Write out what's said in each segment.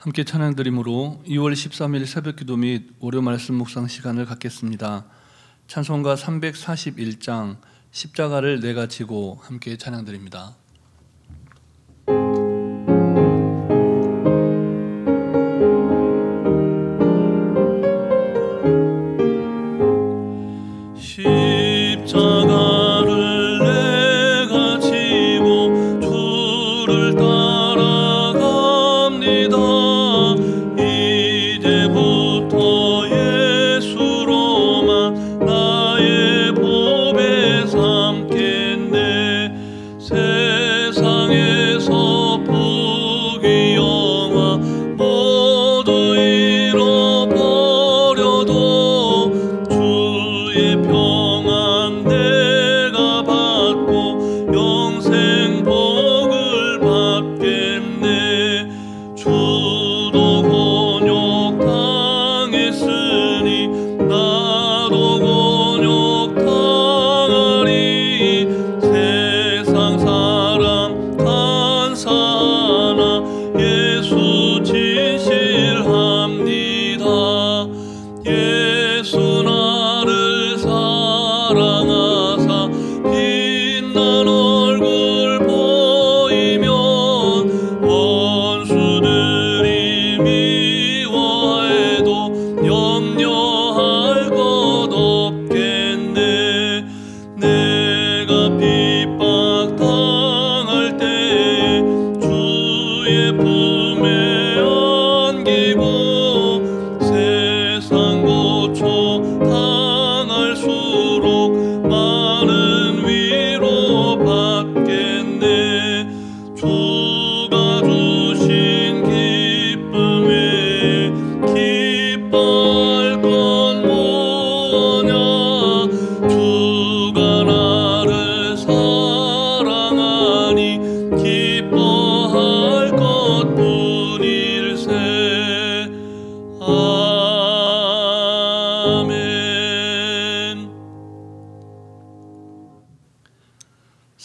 함께 찬양드림으로 2월 13일 새벽기도 및 월요 말씀 묵상 시간을 갖겠습니다. 찬송가 341장 십자가를 내가 지고 함께 찬양드립니다.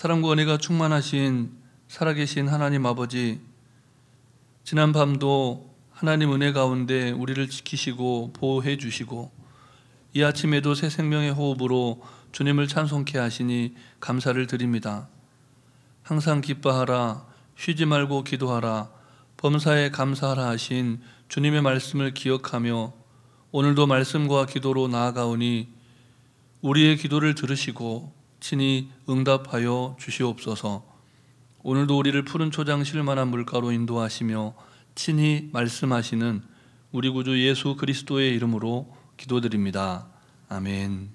사랑과 은혜가 충만하신 살아계신 하나님 아버지, 지난 밤도 하나님 은혜 가운데 우리를 지키시고 보호해 주시고 이 아침에도 새 생명의 호흡으로 주님을 찬송케 하시니 감사를 드립니다. 항상 기뻐하라, 쉬지 말고 기도하라, 범사에 감사하라 하신 주님의 말씀을 기억하며 오늘도 말씀과 기도로 나아가오니 우리의 기도를 들으시고 친히 응답하여 주시옵소서. 오늘도 우리를 푸른 초장 실만한 물가로 인도하시며 친히 말씀하시는 우리 구주 예수 그리스도의 이름으로 기도드립니다. 아멘.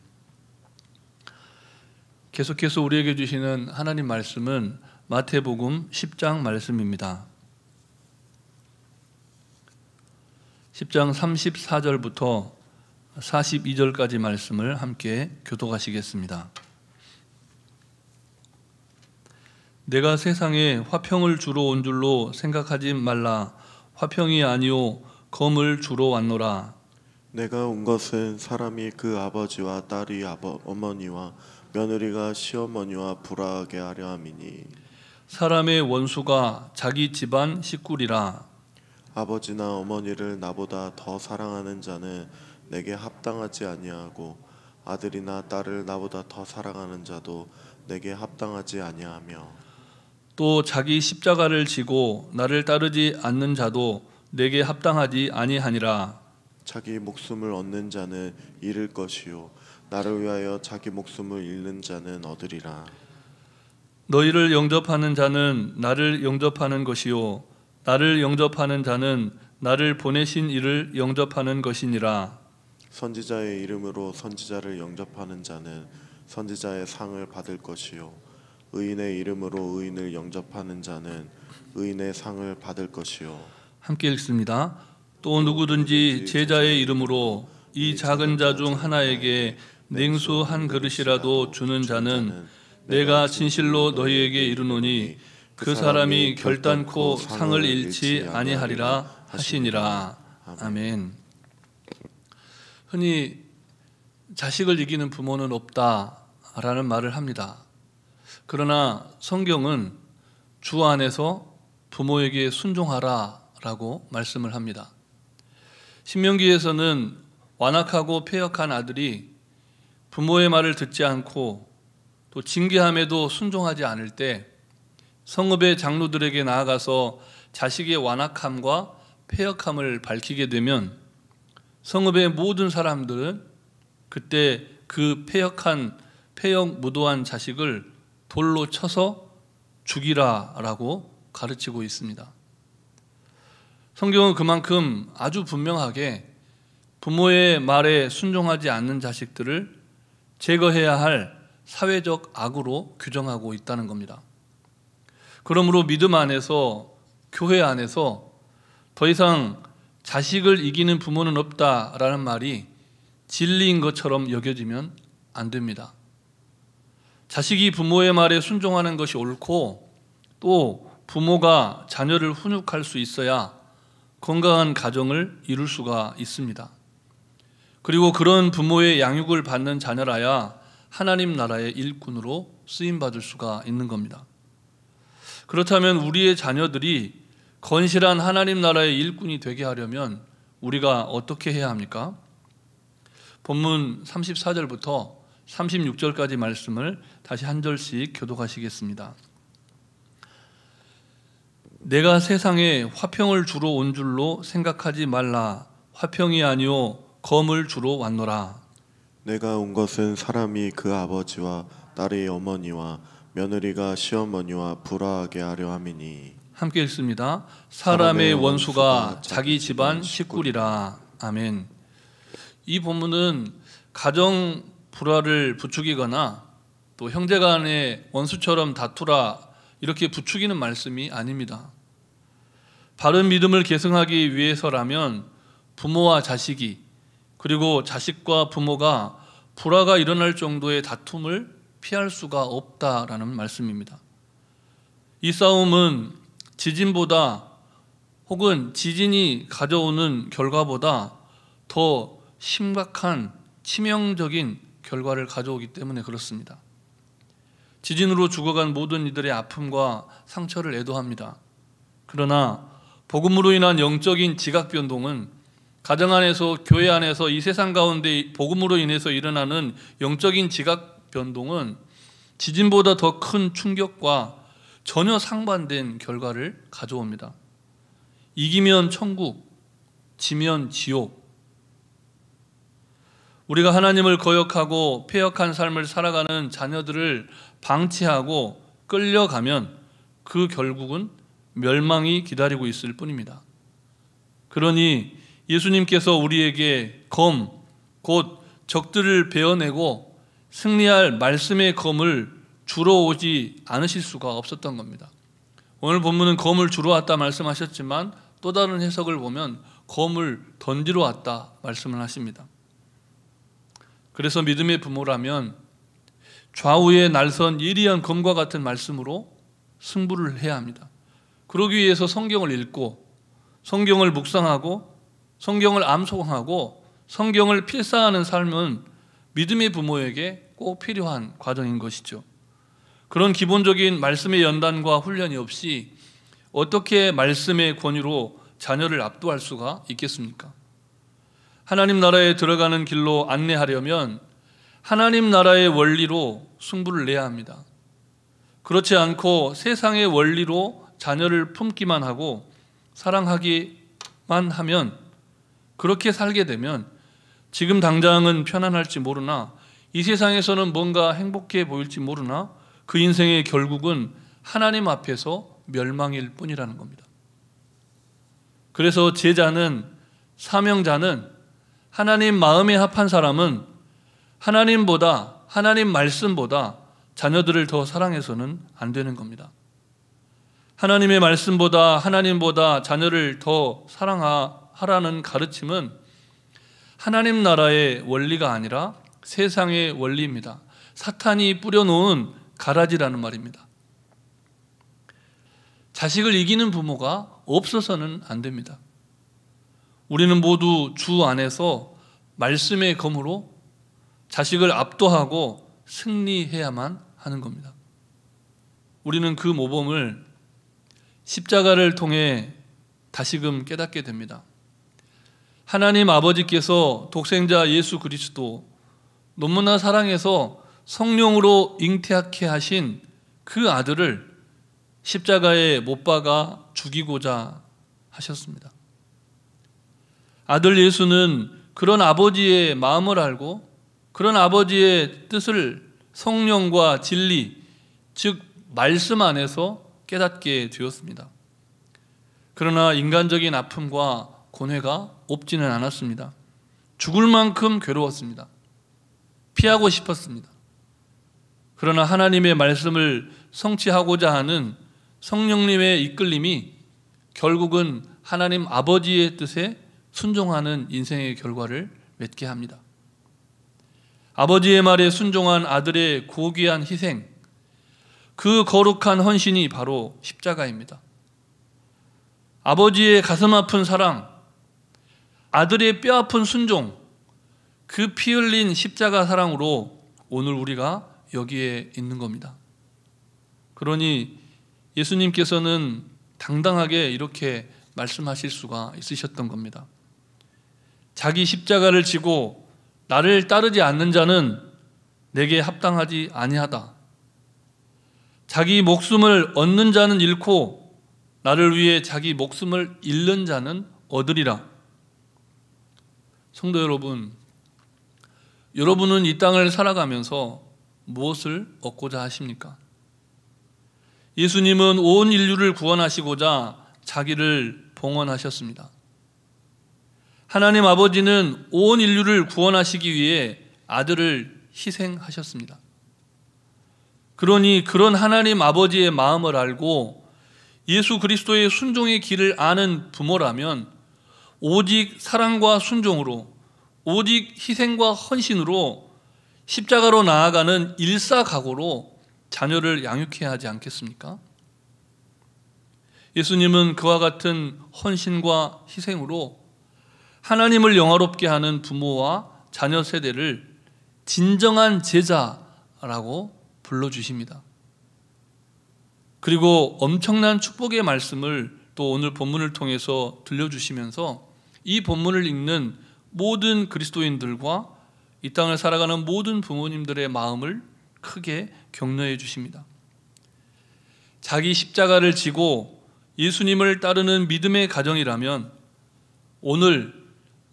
계속해서 우리에게 주시는 하나님 말씀은 마태복음 10장 말씀입니다. 10장 34절부터 42절까지 말씀을 함께 교독하시겠습니다. 내가 세상에 화평을 주러 온 줄로 생각하지 말라. 화평이 아니요 검을 주러 왔노라. 내가 온 것은 사람이 그 아버지와 딸이 어머니와 며느리가 시어머니와 불화하게 하려 함이니 사람의 원수가 자기 집안 식구리라. 아버지나 어머니를 나보다 더 사랑하는 자는 내게 합당하지 아니하고 아들이나 딸을 나보다 더 사랑하는 자도 내게 합당하지 아니하며 또 자기 십자가를 지고 나를 따르지 않는 자도 내게 합당하지 아니하니라. 자기 목숨을 얻는 자는 잃을 것이요 나를 위하여 자기 목숨을 잃는 자는 얻으리라. 너희를 영접하는 자는 나를 영접하는 것이요 나를 영접하는 자는 나를 보내신 이를 영접하는 것이니라. 선지자의 이름으로 선지자를 영접하는 자는 선지자의 상을 받을 것이요 의인의 이름으로 의인을 영접하는 자는 의인의 상을 받을 것이요. 함께 읽습니다. 또 누구든지 제자의 이름으로 이 작은 자 중 하나에게 냉수 한 그릇이라도 주는 자는 내가 진실로 너희에게 이르노니 그 사람이 결단코 상을 잃지 아니하리라 하시니라. 아멘. 흔히 자식을 이기는 부모는 없다라는 말을 합니다. 그러나 성경은 주 안에서 부모에게 순종하라 라고 말씀을 합니다. 신명기에서는 완악하고 패역한 아들이 부모의 말을 듣지 않고 또 징계함에도 순종하지 않을 때 성읍의 장로들에게 나아가서 자식의 완악함과 패역함을 밝히게 되면 성읍의 모든 사람들은 그때 그 패역 무도한 자식을 돌로 쳐서 죽이라라고 가르치고 있습니다. 성경은 그만큼 아주 분명하게 부모의 말에 순종하지 않는 자식들을 제거해야 할 사회적 악으로 규정하고 있다는 겁니다. 그러므로 믿음 안에서, 교회 안에서 더 이상 자식을 이기는 부모는 없다라는 말이 진리인 것처럼 여겨지면 안 됩니다. 자식이 부모의 말에 순종하는 것이 옳고 또 부모가 자녀를 훈육할 수 있어야 건강한 가정을 이룰 수가 있습니다. 그리고 그런 부모의 양육을 받는 자녀라야 하나님 나라의 일꾼으로 쓰임받을 수가 있는 겁니다. 그렇다면 우리의 자녀들이 건실한 하나님 나라의 일꾼이 되게 하려면 우리가 어떻게 해야 합니까? 본문 34절부터 36절까지 말씀을 다시 한 절씩 교독하시겠습니다. 내가 세상에 화평을 주러 온 줄로 생각하지 말라. 화평이 아니요 검을 주러 왔노라. 내가 온 것은 사람이 그 아버지와 딸의 어머니와 며느리가 시어머니와 불화하게 하려 함이니. 함께 읽습니다. 사람의 원수가 자기 집안 식구리라. 아멘. 이 본문은 가정 불화를 부추기거나 또 형제간의 원수처럼 다투라 이렇게 부추기는 말씀이 아닙니다. 바른 믿음을 계승하기 위해서라면 부모와 자식이 그리고 자식과 부모가 불화가 일어날 정도의 다툼을 피할 수가 없다라는 말씀입니다. 이 싸움은 지진보다 혹은 지진이 가져오는 결과보다 더 심각한 치명적인 결과를 가져오기 때문에 그렇습니다. 지진으로 죽어간 모든 이들의 아픔과 상처를 애도합니다. 그러나 복음으로 인한 영적인 지각 변동은 가정 안에서, 교회 안에서 이 세상 가운데 복음으로 인해서 일어나는 영적인 지각 변동은 지진보다 더 큰 충격과 전혀 상반된 결과를 가져옵니다. 이기면 천국, 지면 지옥. 우리가 하나님을 거역하고 패역한 삶을 살아가는 자녀들을 방치하고 끌려가면 그 결국은 멸망이 기다리고 있을 뿐입니다. 그러니 예수님께서 우리에게 검, 곧 적들을 베어내고 승리할 말씀의 검을 주러 오지 않으실 수가 없었던 겁니다. 오늘 본문은 검을 주러 왔다 말씀하셨지만 또 다른 해석을 보면 검을 던지러 왔다 말씀을 하십니다. 그래서 믿음의 부모라면 좌우에 날선 예리한 검과 같은 말씀으로 승부를 해야 합니다. 그러기 위해서 성경을 읽고 성경을 묵상하고 성경을 암송하고 성경을 필사하는 삶은 믿음의 부모에게 꼭 필요한 과정인 것이죠. 그런 기본적인 말씀의 연단과 훈련이 없이 어떻게 말씀의 권위로 자녀를 압도할 수가 있겠습니까? 하나님 나라에 들어가는 길로 안내하려면 하나님 나라의 원리로 승부를 내야 합니다. 그렇지 않고 세상의 원리로 자녀를 품기만 하고 사랑하기만 하면, 그렇게 살게 되면 지금 당장은 편안할지 모르나 이 세상에서는 뭔가 행복해 보일지 모르나 그 인생의 결국은 하나님 앞에서 멸망일 뿐이라는 겁니다. 그래서 제자는, 사명자는, 하나님 마음에 합한 사람은 하나님 말씀보다 자녀들을 더 사랑해서는 안 되는 겁니다. 하나님의 말씀보다, 하나님보다 자녀를 더 사랑하라는 가르침은 하나님 나라의 원리가 아니라 세상의 원리입니다. 사탄이 뿌려놓은 가라지라는 말입니다. 자식을 이기는 부모가 없어서는 안 됩니다. 우리는 모두 주 안에서 말씀의 검으로 자식을 압도하고 승리해야만 하는 겁니다. 우리는 그 모범을 십자가를 통해 다시금 깨닫게 됩니다. 하나님 아버지께서 독생자 예수 그리스도 너무나 사랑해서 성령으로 잉태하게 하신 그 아들을 십자가에 못 박아 죽이고자 하셨습니다. 아들 예수는 그런 아버지의 마음을 알고 그런 아버지의 뜻을 성령과 진리, 즉 말씀 안에서 깨닫게 되었습니다. 그러나 인간적인 아픔과 고뇌가 없지는 않았습니다. 죽을 만큼 괴로웠습니다. 피하고 싶었습니다. 그러나 하나님의 말씀을 성취하고자 하는 성령님의 이끌림이 결국은 하나님 아버지의 뜻에 순종하는 인생의 결과를 맺게 합니다. 아버지의 말에 순종한 아들의 고귀한 희생, 그 거룩한 헌신이 바로 십자가입니다. 아버지의 가슴 아픈 사랑, 아들의 뼈 아픈 순종, 그 피 흘린 십자가 사랑으로 오늘 우리가 여기에 있는 겁니다. 그러니 예수님께서는 당당하게 이렇게 말씀하실 수가 있으셨던 겁니다. 자기 십자가를 지고 나를 따르지 않는 자는 내게 합당하지 아니하다. 자기 목숨을 얻는 자는 잃고 나를 위해 자기 목숨을 잃는 자는 얻으리라. 성도 여러분, 여러분은 이 땅을 살아가면서 무엇을 얻고자 하십니까? 예수님은 온 인류를 구원하시고자 자기를 봉헌하셨습니다. 하나님 아버지는 온 인류를 구원하시기 위해 아들을 희생하셨습니다. 그러니 그런 하나님 아버지의 마음을 알고 예수 그리스도의 순종의 길을 아는 부모라면 오직 사랑과 순종으로, 오직 희생과 헌신으로 십자가로 나아가는 일사각오로 자녀를 양육해야 하지 않겠습니까? 예수님은 그와 같은 헌신과 희생으로 하나님을 영화롭게 하는 부모와 자녀 세대를 진정한 제자라고 불러주십니다. 그리고 엄청난 축복의 말씀을 또 오늘 본문을 통해서 들려주시면서 이 본문을 읽는 모든 그리스도인들과 이 땅을 살아가는 모든 부모님들의 마음을 크게 격려해 주십니다. 자기 십자가를 지고 예수님을 따르는 믿음의 가정이라면 오늘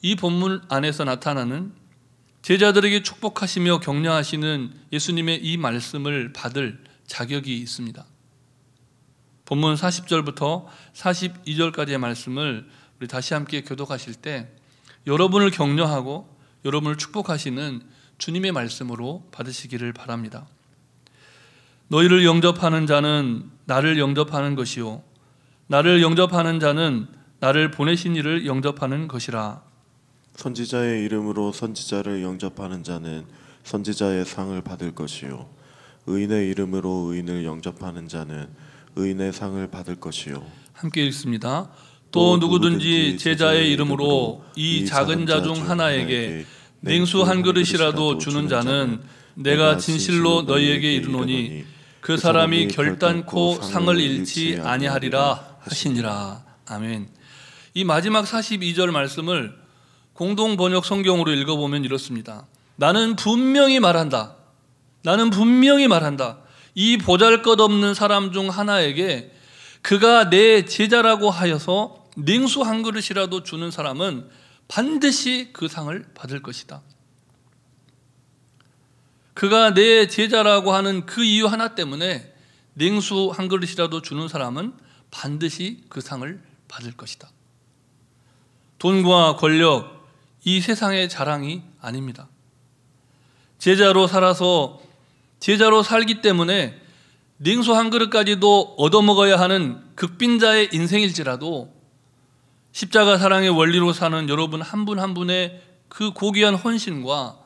이 본문 안에서 나타나는 제자들에게 축복하시며 격려하시는 예수님의 이 말씀을 받을 자격이 있습니다. 본문 40절부터 42절까지의 말씀을 우리 다시 함께 교독하실 때 여러분을 격려하고 여러분을 축복하시는 주님의 말씀으로 받으시기를 바랍니다. 너희를 영접하는 자는 나를 영접하는 것이요 나를 영접하는 자는 나를 보내신 이를 영접하는 것이라. 선지자의 이름으로 선지자를 영접하는 자는 선지자의 상을 받을 것이요 의인의 이름으로 의인을 영접하는 자는 의인의 상을 받을 것이요. 함께 읽습니다. 또 누구든지 제자의 이름으로 이 작은 자 중 하나에게 냉수 한 그릇이라도 주는 자는 내가 진실로 너희에게 이르노니 그 사람이 결단코 상을 잃지 아니하리라 하시니라. 아멘. 이 마지막 42절 말씀을 공동 번역 성경으로 읽어보면 이렇습니다. 나는 분명히 말한다. 나는 분명히 말한다. 이 보잘것없는 사람 중 하나에게 그가 내 제자라고 하여서 냉수 한 그릇이라도 주는 사람은 반드시 그 상을 받을 것이다. 그가 내 제자라고 하는 그 이유 하나 때문에 냉수 한 그릇이라도 주는 사람은 반드시 그 상을 받을 것이다. 돈과 권력, 이 세상의 자랑이 아닙니다. 제자로 살아서 제자로 살기 때문에 냉수 한 그릇까지도 얻어먹어야 하는 극빈자의 인생일지라도 십자가 사랑의 원리로 사는 여러분 한 분 한 분의 그 고귀한 헌신과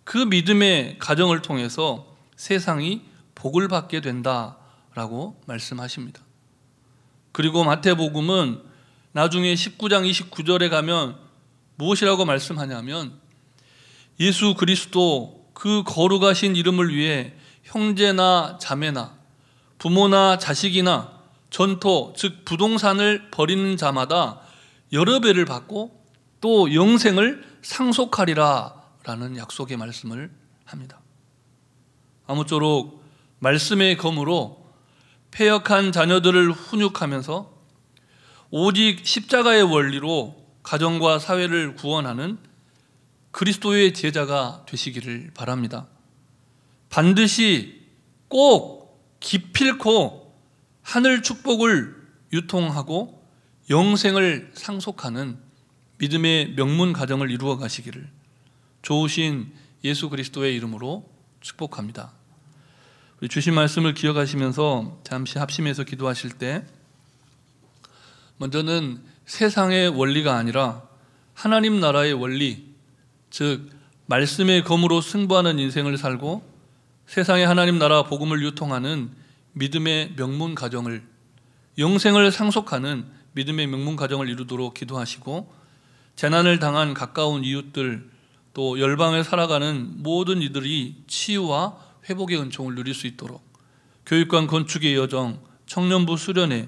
그 믿음의 가정을 통해서 세상이 복을 받게 된다라고 말씀하십니다. 그리고 마태복음은 나중에 19장 29절에 가면 무엇이라고 말씀하냐면 예수 그리스도 그 거룩하신 이름을 위해 형제나 자매나 부모나 자식이나 전토, 즉 부동산을 버리는 자마다 여러 배를 받고 또 영생을 상속하리라 라는 약속의 말씀을 합니다. 아무쪼록 말씀의 검으로 패역한 자녀들을 훈육하면서 오직 십자가의 원리로 가정과 사회를 구원하는 그리스도의 제자가 되시기를 바랍니다. 반드시 꼭 기필코 하늘 축복을 유통하고 영생을 상속하는 믿음의 명문 가정을 이루어 가시기를 좋으신 예수 그리스도의 이름으로 축복합니다. 우리 주신 말씀을 기억하시면서 잠시 합심해서 기도하실 때 먼저는 세상의 원리가 아니라 하나님 나라의 원리, 즉 말씀의 검으로 승부하는 인생을 살고 세상의 하나님 나라 복음을 유통하는 믿음의 명문 가정을, 영생을 상속하는 믿음의 명문 가정을 이루도록 기도하시고, 재난을 당한 가까운 이웃들, 또 열방을 살아가는 모든 이들이 치유와 회복의 은총을 누릴 수 있도록 교육관 건축의 여정, 청년부 수련회,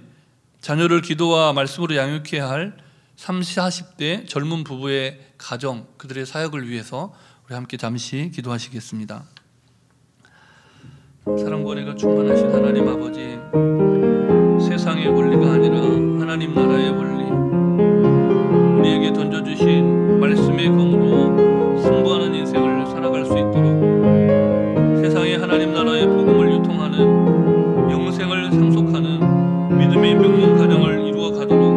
자녀를 기도와 말씀으로 양육해야 할 30, 40대 젊은 부부의 가정, 그들의 사역을 위해서 우리 함께 잠시 기도하시겠습니다. 사랑과 은혜가 충만하신 하나님 아버지, 세상의 원리가 아니라 하나님 나라의 원리, 우리에게 던져주신 말씀의 검으로 승부하는 인생을 살아갈 수 있도록 세상의 하나님 나라의 복음을 유통하는 영생을 상속하는 믿음의 명문 가정을 이루어 가도록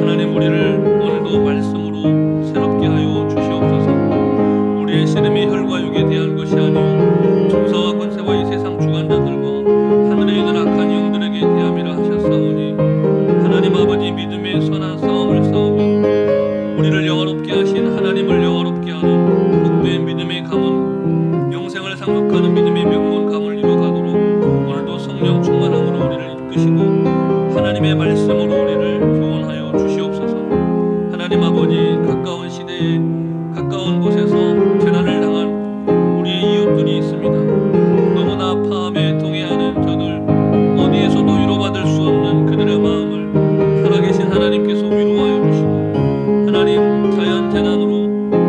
하나님 우리를 오늘도 말씀으로 새롭게 하여 주시옵소서. 우리의 씨름이 혈과 육에 대한 것이 아니오 중사와 권세와 이 세상 주관자들과 하늘에 있는 악한 영들에게 대함이라 하셨사오니, 하나님 아버지 믿음의 선한 싸움을 싸우며 우리를 영화롭게 하신 하나님을 영화롭게 하는 복된 믿음의 가문, 영생을 상속하는 믿음의 명문 가문을 이루어 가도록 오늘도 성령 충만함으로 우리를 이끄시고 하나님의 말씀으로 우리를 교훈하여 주시옵소서. 하나님 아버지, 가까운 시대에 가까운 곳에서 재난을 당한 우리의 이웃들이 있습니다. 너무나 파함에 동해하는 저들, 어디에서도 위로받을 수 없는 그들의 마음을 살아계신 하나님께서 위로하여 주시고, 하나님 자연 재난으로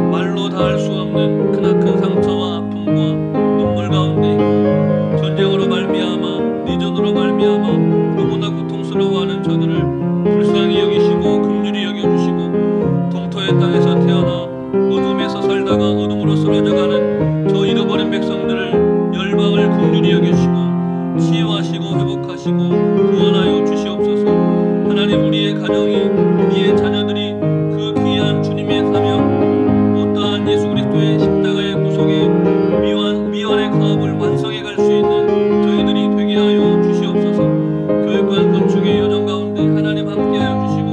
말로 다할 수 없는 크나큰 상처와 아픔과 눈물 가운데 전쟁으로 말미암아 내전으로 말미암아 너무나 고통스러워하는 저들을 불쌍히 여기시고 긍휼히 여겨주시고, 동토의 땅에서 태어나 어둠에서 살다가 어둠으로 쓰러져가는 저 잃어버린 백성들을 열방을 긍휼히 여기시고 치유하시고 회복하시고 구원하여 주시옵소서. 하나님 우리의 가정이, 우리의 자녀들이 그 귀한 주님의 사명, 못다한 예수 그리스도의 십자가의 구속의 미완의 과업을 완성해 갈 수 있는 저희들이 되게 하여 주시옵소서. 교육관 건축의 여정 가운데 하나님 함께 하여 주시고,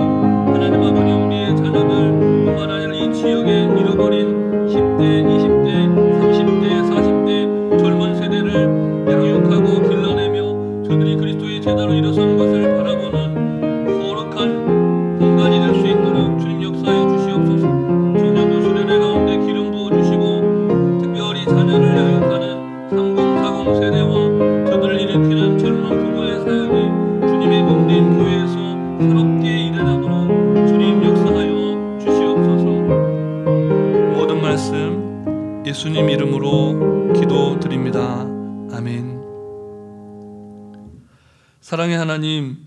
하나님 아버지 우리의 자녀들 뿐만 아니라 이 지역에 잃어버린 10대, 20대, 30대, 40대 젊은 세대를 양육하고 길러내며 저들이 그리스도의 제자로 일어선 것을 바라보는 거룩한 공간이 될 수 있도록 주님 역사해 주시옵소서. 청년부 수련회 가운데 기름 부어주시고, 특별히 자녀를 양육하는 3040 세대와 저들을 일으키는 젊은 부부의 사역이 주님의 몸된 교회에서 새롭게 일어나도록 주님 역사하여 주시옵소서. 모든 말씀 예수님 이름으로 기도드립니다. 아멘. 사랑의 하나님,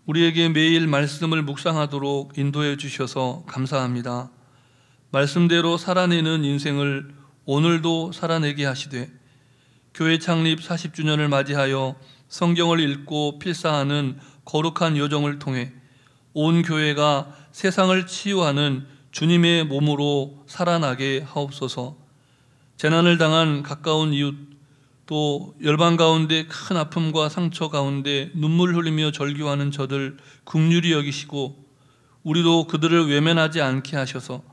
우리에게 매일 말씀을 묵상하도록 인도해 주셔서 감사합니다. 말씀대로 살아내는 인생을 오늘도 살아내게 하시되, 교회 창립 40주년을 맞이하여 성경을 읽고 필사하는 거룩한 여정을 통해 온 교회가 세상을 치유하는 주님의 몸으로 살아나게 하옵소서. 재난을 당한 가까운 이웃, 또 열방 가운데 큰 아픔과 상처 가운데 눈물 흘리며 절규하는 저들 긍휼히 여기시고, 우리도 그들을 외면하지 않게 하셔서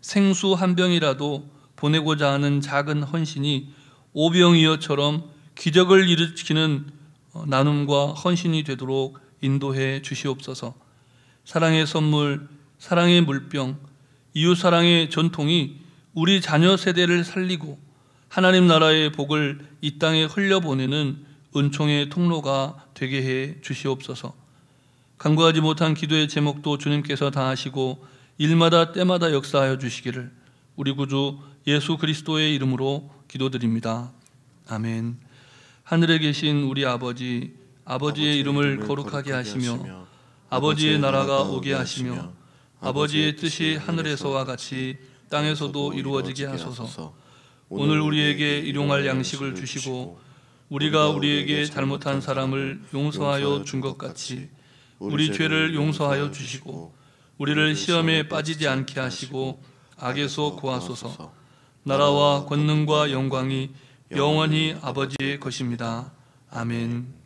생수 한 병이라도 보내고자 하는 작은 헌신이 오병이어처럼 기적을 일으키는 나눔과 헌신이 되도록 인도해 주시옵소서. 사랑의 선물, 사랑의 물병, 이웃사랑의 전통이 우리 자녀 세대를 살리고 하나님 나라의 복을 이 땅에 흘려보내는 은총의 통로가 되게 해 주시옵소서. 간구하지 못한 기도의 제목도 주님께서 다 하시고 일마다 때마다 역사하여 주시기를 우리 구주 예수 그리스도의 이름으로 기도드립니다. 아멘. 하늘에 계신 우리 아버지, 아버지의 이름을 거룩하게 하시며 아버지의 나라가 오게 하시며 아버지의 뜻이 하늘에서와 같이 땅에서도 이루어지게 하소서. 오늘 우리에게 일용할 양식을 주시고 우리가 우리에게 잘못한 사람을 용서하여 준 것 같이 우리 죄를 용서하여 주시고 우리를 시험에 빠지지 않게 하시고 악에서 구하소서. 나라와 권능과 영광이 영원히 아버지의 것입니다. 아멘.